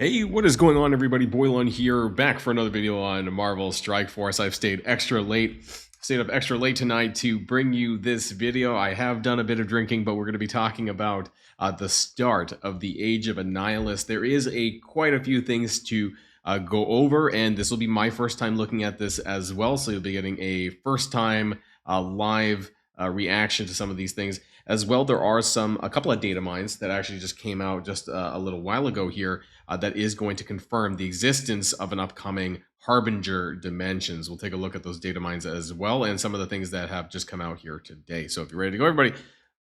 Hey, what is going on, everybody? Boilon here, back for another video on Marvel Strike Force. I've stayed up extra late tonight to bring you this video. I have done a bit of drinking, but we're going to be talking about the start of the Age of Annihilus. There is quite a few things to go over, and this will be my first time looking at this as well, so you'll be getting a first-time live reaction to some of these things. As well, there are a couple of data mines that actually just came out just a little while ago here that is going to confirm the existence of an upcoming Harbinger dimensions. We'll take a look at those data mines as well and some of the things that have just come out here today. So if you're ready to go, everybody,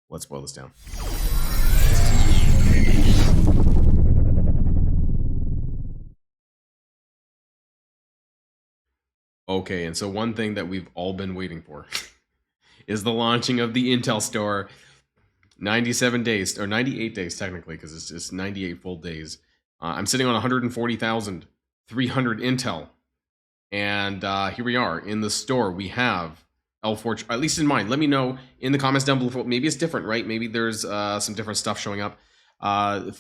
let's boil this down. Okay, and so one thing that we've all been waiting for is the launching of the Intel Store. 97 days, or 98 days technically, because it's just 98 full days. I'm sitting on 140,300 Intel. And here we are in the store. We have L4, at least in mind. Let me know in the comments down below. Maybe it's different, right? Maybe there's some different stuff showing up. 5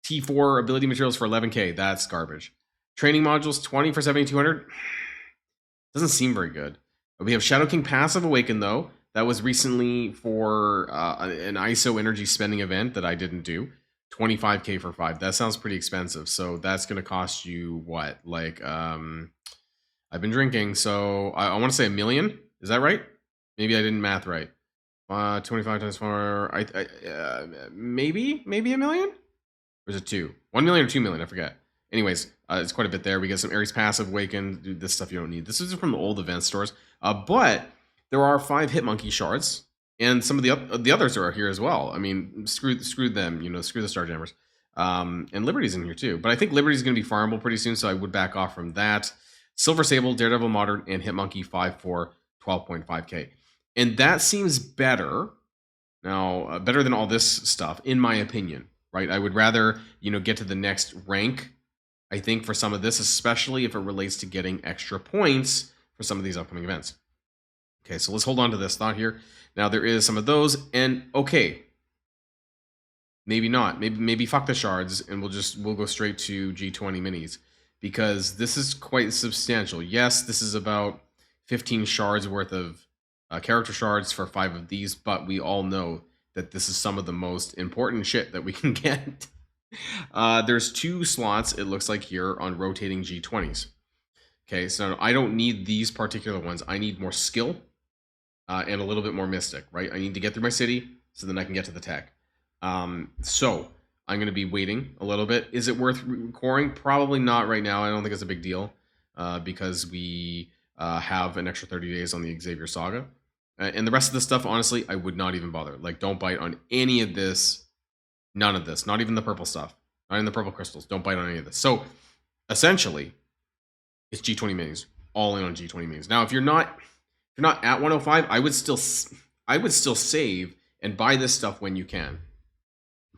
T4 ability materials for 11K. That's garbage. Training modules, 20 for 7,200. Doesn't seem very good. We have Shadow King Passive Awaken, though. That was recently for an ISO energy spending event that I didn't do. 25K for 5. That sounds pretty expensive. So that's going to cost you what? Like, I've been drinking, so I want to say $1 million. Is that right? Maybe I didn't math right. 25 times 4. Maybe $1 million? Or is it 2? 1 million or 2 million? I forget. Anyways, it's quite a bit there. We get some Ares Passive Awaken. Dude, this stuff you don't need. This is from the old event stores. But there are 5 Hitmonkey shards, and some of the others are here as well. I mean, screw them, screw the Starjammers. And Liberty's in here too. But I think Liberty's going to be farmable pretty soon, so I would back off from that. Silver Sable, Daredevil Modern, and Hitmonkey 5 for 12.5K. And that seems better. Now, better than all this stuff, in my opinion, right? I would rather, get to the next rank, I think, for some of this, especially if it relates to getting extra points for some of these upcoming events. Okay, so let's hold on to this thought here. Now, there is some of those, and okay, maybe not. Maybe fuck the shards, and we'll go straight to G20 minis, because this is quite substantial. Yes, this is about 15 shards worth of character shards for 5 of these, but we all know that this is some of the most important shit that we can get. There's 2 slots, it looks like, here on rotating G20s. Okay, so I don't need these particular ones. I need more skill. And a little bit more mystic, right? I need to get through my city so then I can get to the tech. So I'm going to be waiting a little bit. Is it worth coring? Probably not right now. I don't think it's a big deal because we have an extra 30 days on the Xavier Saga. And the rest of the stuff, honestly, I would not even bother. Like, don't bite on any of this. None of this. Not even the purple stuff. Not even the purple crystals. Don't bite on any of this. So essentially, it's G20 minis. All in on G20 minis. Now, if you're not at 105, I would still save and buy this stuff when you can.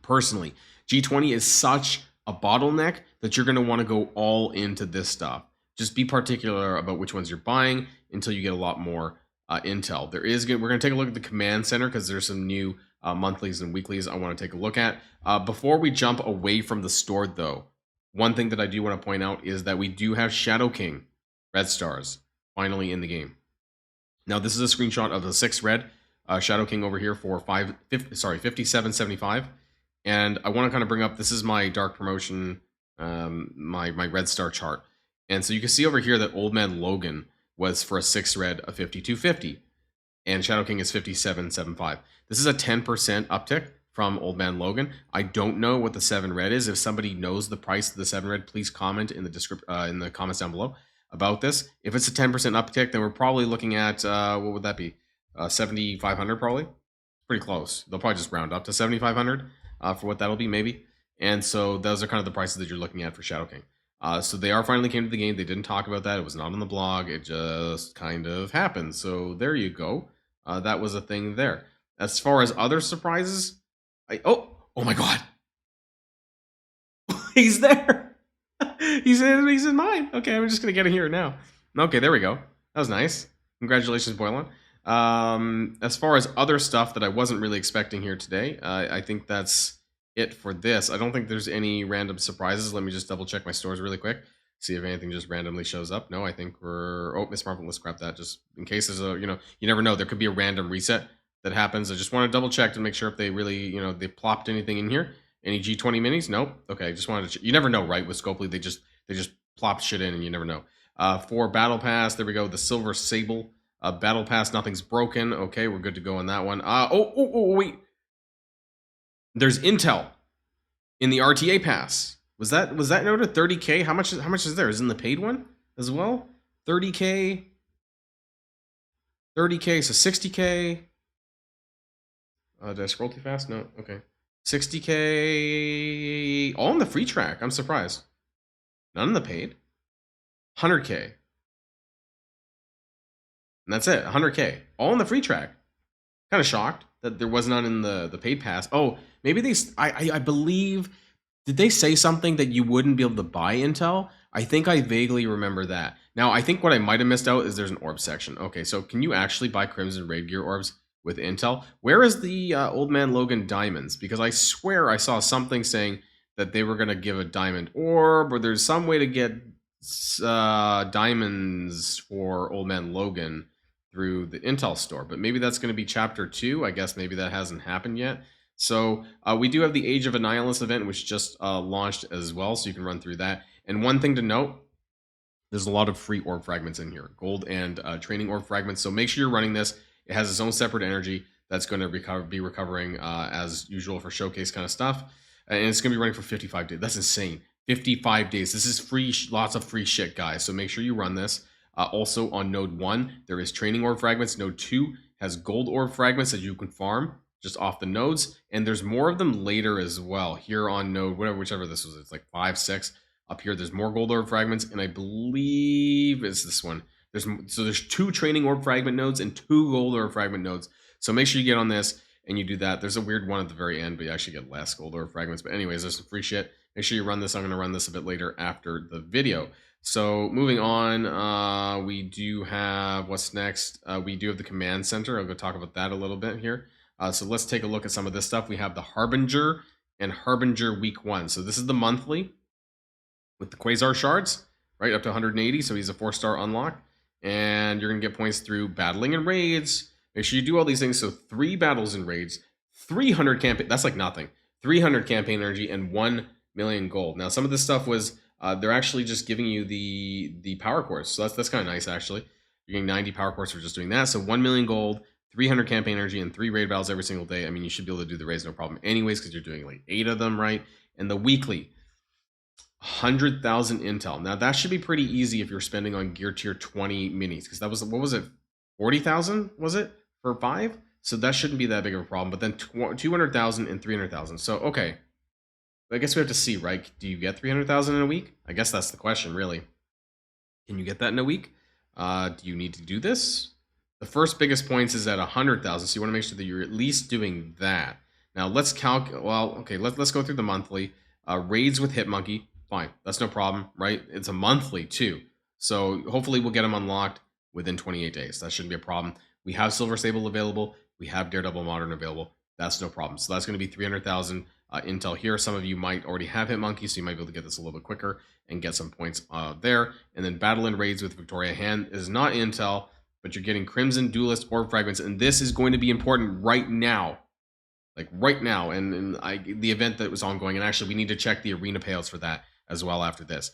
Personally, G20 is such a bottleneck that you're going to want to go all into this stuff. Just be particular about which ones you're buying until you get a lot more intel. We're going to take a look at the command center because there's some new monthlies and weeklies I want to take a look at. Before we jump away from the store, though, one thing that I do want to point out is that we do have Shadow King Red Stars finally in the game. Now, this is a screenshot of the 6 red Shadow King over here for 57.75. And I want to kind of bring up, this is my dark promotion, my red star chart. And so you can see over here that Old Man Logan was for a 6 red of 52.50. And Shadow King is 57.75. This is a 10% uptick from Old Man Logan. I don't know what the 7 red is. If somebody knows the price of the 7 red, please comment in the comments down below about this. If it's a 10% uptick, then we're probably looking at, what would that be? 7,500 probably? Pretty close. They'll probably just round up to 7,500 for what that'll be, maybe. And so those are kind of the prices that you're looking at for Shadow King. So they finally came to the game. They didn't talk about that. It was not on the blog. It just kind of happened. So there you go. That was a thing there. As far as other surprises, oh my God. He's there. He's in mine. Okay, I'm just gonna get in here now. Okay, there we go. That was nice. Congratulations, Boilon. As far as other stuff that I wasn't really expecting here today, I think that's it for this. I don't think there's any random surprises. Let me just double check my stores really quick, see if anything just randomly shows up. No, I think we're, oh, Miss Marvel, let's scrap that just in case there's a, you never know, there could be a random reset that happens. I just want to double check to make sure if they really, they plopped anything in here. Any G20 minis? Nope. Okay, just wanted to, you never know, right? With Scopely, they just plop shit in and you never know. For Battle Pass, there we go, the Silver Sable. Battle Pass, nothing's broken. Okay, we're good to go on that one. Wait. There's Intel in the RTA pass. Was that noted? 30K? How much is there? Is in the paid one as well? 30K, so 60K. Did I scroll too fast? No. Okay. 60K, all in the free track. I'm surprised. None in the paid. 100K. And that's it. 100K. All in the free track. Kind of shocked that there was none in the paid pass. Oh, maybe they, I believe, did they say something that you wouldn't be able to buy Intel? I think I vaguely remember that. Now, I think what I might have missed out is there's an orb section. Okay, so can you actually buy Crimson Raid Gear orbs with Intel? Where is the Old Man Logan diamonds? Because I swear I saw something saying that they were going to give a diamond orb, or there's some way to get diamonds for Old Man Logan through the Intel store, but maybe that's going to be chapter 2. I guess maybe that hasn't happened yet. So we do have the Age of Annihilus event, which just launched as well, so you can run through that. And one thing to note, there's a lot of free orb fragments in here, gold and training orb fragments. So make sure you're running this. It has its own separate energy that's going to be recovering as usual for showcase kind of stuff. And it's going to be running for 55 days. That's insane. 55 days. This is free, lots of free shit, guys. So make sure you run this. Also on node 1, there is training orb fragments. Node 2 has gold orb fragments that you can farm just off the nodes. And there's more of them later as well. Here on node, whichever this was, it's like 5, 6. Up here, there's more gold orb fragments. And I believe it's this one. There's 2 training orb fragment nodes and 2 gold orb fragment nodes. So make sure you get on this and you do that. There's a weird one at the very end, but you actually get less gold orb fragments. But anyways, there's some free shit. Make sure you run this. I'm going to run this a bit later after the video. So moving on, we do have, what's next? We do have the command center. I'll go talk about that a little bit here. So let's take a look at some of this stuff. We have the Harbinger and Harbinger week 1. So this is the monthly with the Quasar shards, right? Up to 180. So he's a 4-star unlock. And you're going to get points through battling and raids. Make sure you do all these things. So 3 battles and raids, 300 campaign. That's like nothing. 300 campaign energy and 1 million gold. Now, some of this stuff was, they're actually just giving you the power cores. So that's kind of nice, actually. You're getting 90 power cores for just doing that. So 1 million gold, 300 campaign energy, and 3 raid battles every single day. I mean, you should be able to do the raids no problem anyways, because you're doing like 8 of them, right? And the weekly, 100,000 intel. Now, that should be pretty easy if you're spending on gear tier 20 minis, because that was, what was it? 40,000, was it, for 5? So that shouldn't be that big of a problem. But then 200,000 and 300,000. So, okay. I guess we have to see, right? Do you get 300,000 in a week? I guess that's the question, really. Can you get that in a week? Do you need to do this? The first biggest points is at 100,000, so you want to make sure that you're at least doing that. Now, let's calculate. Well, okay, let's go through the monthly. Raids with Hitmonkey, fine. That's no problem, right? It's a monthly, too. So hopefully we'll get them unlocked within 28 days. That shouldn't be a problem. We have Silver Sable available. We have Daredevil Modern available. That's no problem. So that's going to be 300,000 intel here. Some of you might already have Hitmonkey, so you might be able to get this a little bit quicker and get some points there. And then Battle and Raids with Victoria Hand is not intel, but you're getting Crimson Duelist Orb Fragments, and this is going to be important right now. Like right now, and the event that was ongoing. And actually, we need to check the arena payouts for that as well after this.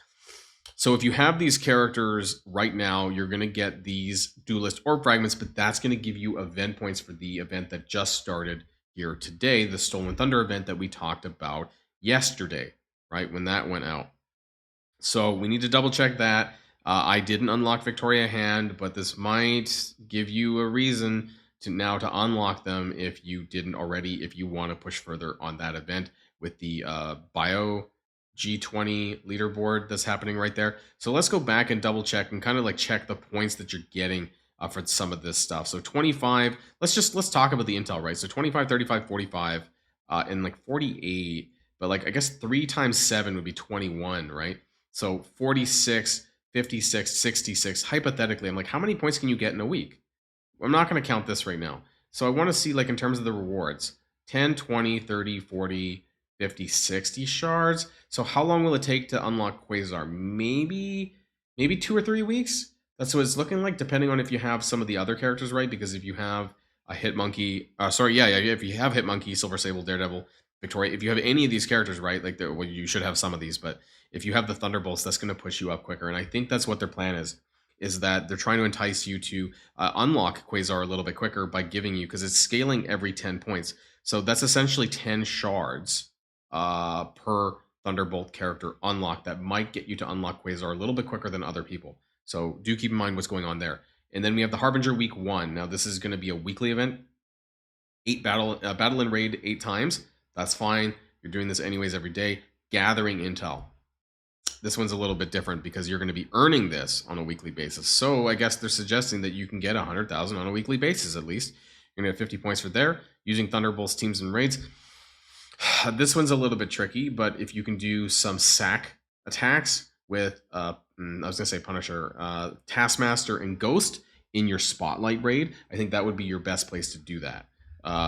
So if you have these characters right now, you're going to get these Duelist Orb Fragments, but that's going to give you event points for the event that just started here today, the Stolen Thunder event that we talked about yesterday, right, when that went out. So we need to double check that. I didn't unlock Victoria Hand, but this might give you a reason to unlock them if you didn't already, if you want to push further on that event with the Bio G20 leaderboard that's happening right there. So let's go back and double check and kind of like check the points that you're getting for some of this stuff. So 25, let's talk about the intel, right? So 25, 35, 45, and like 48, but like I guess 3 times 7 would be 21, right? So 46, 56, 66, hypothetically, I'm like, how many points can you get in a week? I'm not going to count this right now. So I want to see, like, in terms of the rewards, 10, 20, 30, 40, 50, 60 shards. So how long will it take to unlock Quasar? Maybe 2 or 3 weeks. That's what it's looking like, depending on if you have some of the other characters right. Because if you have a Hitmonkey, if you have Hitmonkey, Silver Sable, Daredevil, Victoria, if you have any of these characters right, like well, you should have some of these, but if you have the Thunderbolts, that's going to push you up quicker. And I think that's what their plan is that they're trying to entice you to unlock Quasar a little bit quicker by giving you, because it's scaling every 10 points. So that's essentially 10 shards per Thunderbolt character unlock that might get you to unlock Quasar a little bit quicker than other people. So do keep in mind what's going on there. And then we have the Harbinger week 1. Now this is going to be a weekly event. 8 battle and raid 8 times. That's fine. You're doing this anyways every day. Gathering intel. This one's a little bit different because you're going to be earning this on a weekly basis. So I guess they're suggesting that you can get 100,000 on a weekly basis at least. You're going to have 50 points for there using Thunderbolts, teams, and raids. This one's a little bit tricky, but if you can do some sack attacks with, I was going to say Punisher, Taskmaster, and Ghost in your Spotlight raid, I think that would be your best place to do that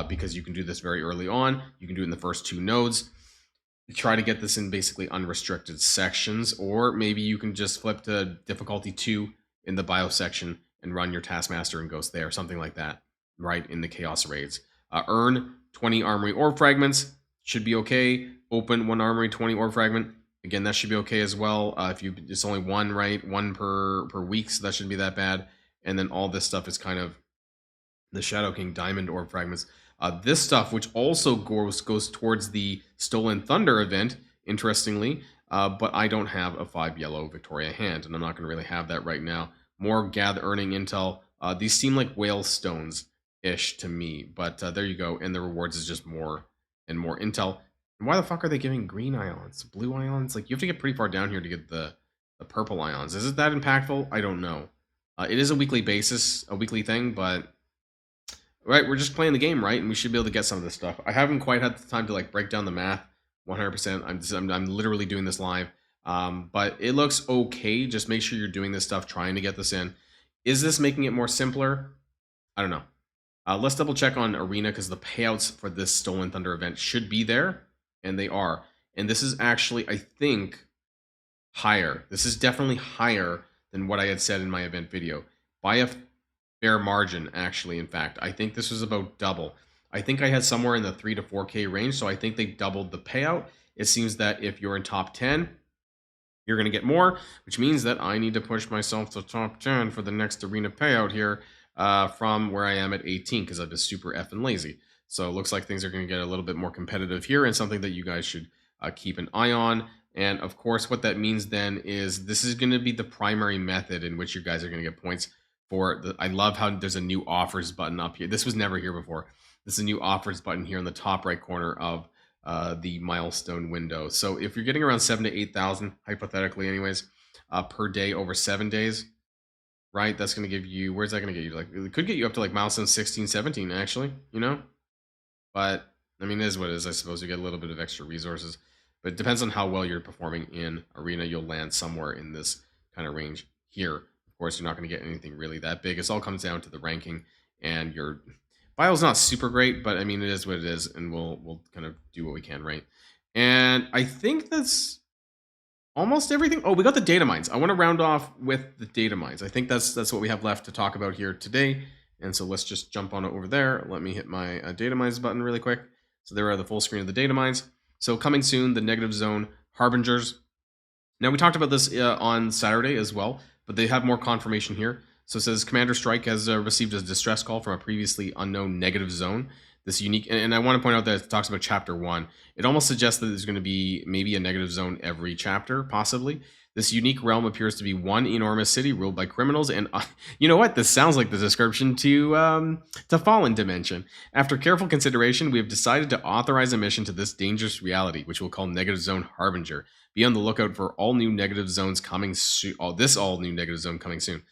because you can do this very early on. You can do it in the first 2 nodes. Try to get this in basically unrestricted sections, or maybe you can just flip to difficulty 2 in the bio section and run your Taskmaster and Ghost there, something like that, right, in the Chaos raids. Earn 20 Armory Orb Fragments. Should be okay. Open 1 Armory, 20 Orb Fragment. Again, that should be okay as well. If you it's only 1, right? 1 per week, so that shouldn't be that bad. And then all this stuff is kind of the Shadow King Diamond Orb Fragments. This stuff, which also goes towards the Stolen Thunder event, interestingly, but I don't have a 5 yellow Victoria hand, and I'm not going to really have that right now. More earning intel. These seem like whale stones-ish to me, but there you go. And the rewards is just more and more intel. And why the fuck are they giving green ions? Blue ions? Like, you have to get pretty far down here to get the purple ions. Is it that impactful? I don't know. It is a weekly basis, a weekly thing, but right, we're just playing the game, right? And we should be able to get some of this stuff. I haven't quite had the time to like break down the math 100%. I'm literally doing this live. But it looks okay. Just make sure you're doing this stuff, trying to get this in. Is this making it more simpler? I don't know. Let's double check on Arena because the payouts for this Stolen Thunder event should be there, and they are. And this is actually, I think, higher. This is definitely higher than what I had said in my event video. By a fair margin, actually, in fact. I think this was about double. I think I had somewhere in the 3 to 4K range, so I think they doubled the payout. It seems that if you're in top 10, you're going to get more, which means that I need to push myself to top 10 for the next arena payout here from where I am at 18 because I've been super effing lazy. So it looks like things are going to get a little bit more competitive here and something that you guys should keep an eye on. And of course, what that means then is this is going to be the primary method in which you guys are going to get points for. I love how there's a new offers button up here. This was never here before. This is a new offers button here in the top right corner of the milestone window. So if you're getting around 7,000 to 8,000, hypothetically anyways, per day over 7 days, right? That's going to give you, where's that going to get you? Like, it could get you up to like milestone 16, 17, actually, you know? But, I mean, it is what it is. I suppose you get a little bit of extra resources. But it depends on how well you're performing in Arena. You'll land somewhere in this kind of range here. Of course, you're not going to get anything really that big. It all comes down to the ranking, and your bio's not super great, but I mean, it is what it is, and we'll kind of do what we can, right? And I think that's almost everything. Oh, we got the data mines. I want to round off with the data mines. I think that's what we have left to talk about here today. And so let's just jump on it over there. Let me hit my data mines button really quick. So there are the full screen of the data mines. So coming soon, the negative zone harbingers. Now we talked about this on Saturday as well, but they have more confirmation here. So it says Commander Strike has received a distress call from a previously unknown negative zone. This unique, and I want to point out that it talks about chapter 1. It almost suggests that there's going to be maybe a negative zone every chapter, possibly. This unique realm appears to be one enormous city ruled by criminals, and you know what? This sounds like the description to Fallen Dimension. After careful consideration, we have decided to authorize a mission to this dangerous reality, which we'll call Negative Zone Harbinger. Be on the lookout for all new negative zones coming soon. All new negative zone coming soon.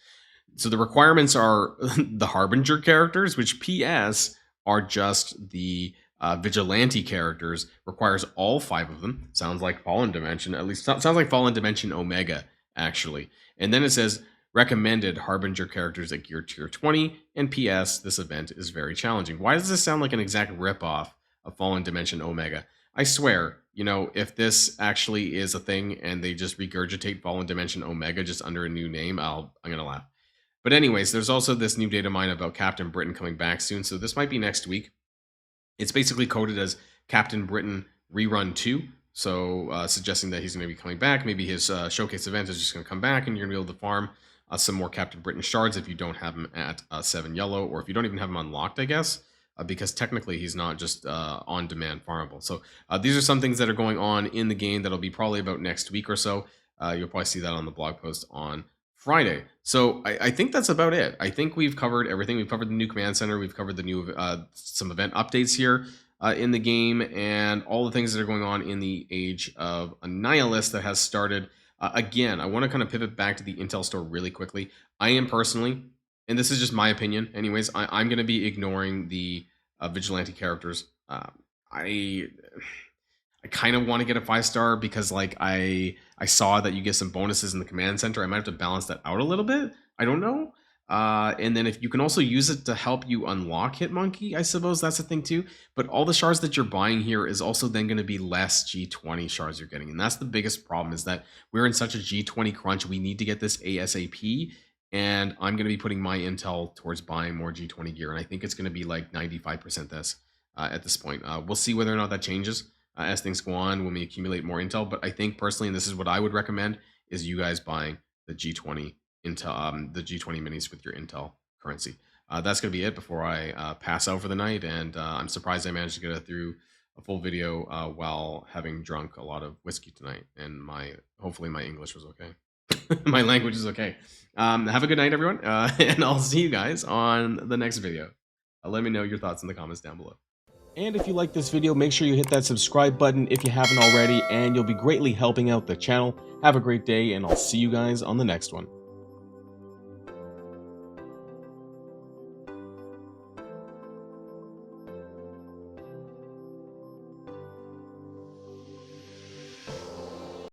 So the requirements are the Harbinger characters, which P.S. are just the vigilante characters. Requires all 5 of them. Sounds like Fallen Dimension. At least sounds like Fallen Dimension Omega, actually. And then it says recommended Harbinger characters at gear tier 20. And P.S. this event is very challenging. Why does this sound like an exact ripoff of Fallen Dimension Omega? I swear, you know, if this actually is a thing and they just regurgitate Fallen Dimension Omega just under a new name, I'm gonna laugh. But anyways, there's also this new data mine about Captain Britain coming back soon, so this might be next week. It's basically coded as Captain Britain Rerun 2, so suggesting that he's going to be coming back. Maybe his showcase event is just going to come back, and you're going to be able to farm some more Captain Britain shards if you don't have him at 7 yellow, or if you don't even have him unlocked, I guess, because technically he's not just on-demand farmable. So these are some things that are going on in the game that'll be probably about next week or so. You'll probably see that on the blog post on Friday. So I think that's about it. I think we've covered everything. We've covered the new command center. We've covered the new some event updates here in the game, and all the things that are going on in the Age of Annihilus that has started. Again, I want to kind of pivot back to the Intel store really quickly. I am personally, and this is just my opinion, anyways, I'm going to be ignoring the vigilante characters. I kind of want to get a 5-star because like I saw that you get some bonuses in the command center. I might have to balance that out a little bit. I don't know. And then if you can also use it to help you unlock Hitmonkey, I suppose that's a thing too. But all the shards that you're buying here is also then going to be less G20 shards you're getting. And that's the biggest problem, is that we're in such a G20 crunch. We need to get this ASAP. And I'm going to be putting my intel towards buying more G20 gear. And I think it's going to be like 95% this at this point. We'll see whether or not that changes as things go on when we accumulate more intel. But I think personally, and this is what I would recommend, is you guys buying the G20 intel, the G20 minis with your intel currency. That's going to be it before I pass out for the night. And I'm surprised I managed to get it through a full video while having drunk a lot of whiskey tonight. And hopefully my English was okay. My language is okay. Have a good night, everyone. And I'll see you guys on the next video. Let me know your thoughts in the comments down below. And if you like this video, make sure you hit that subscribe button if you haven't already, and you'll be greatly helping out the channel. Have a great day, and I'll see you guys on the next one.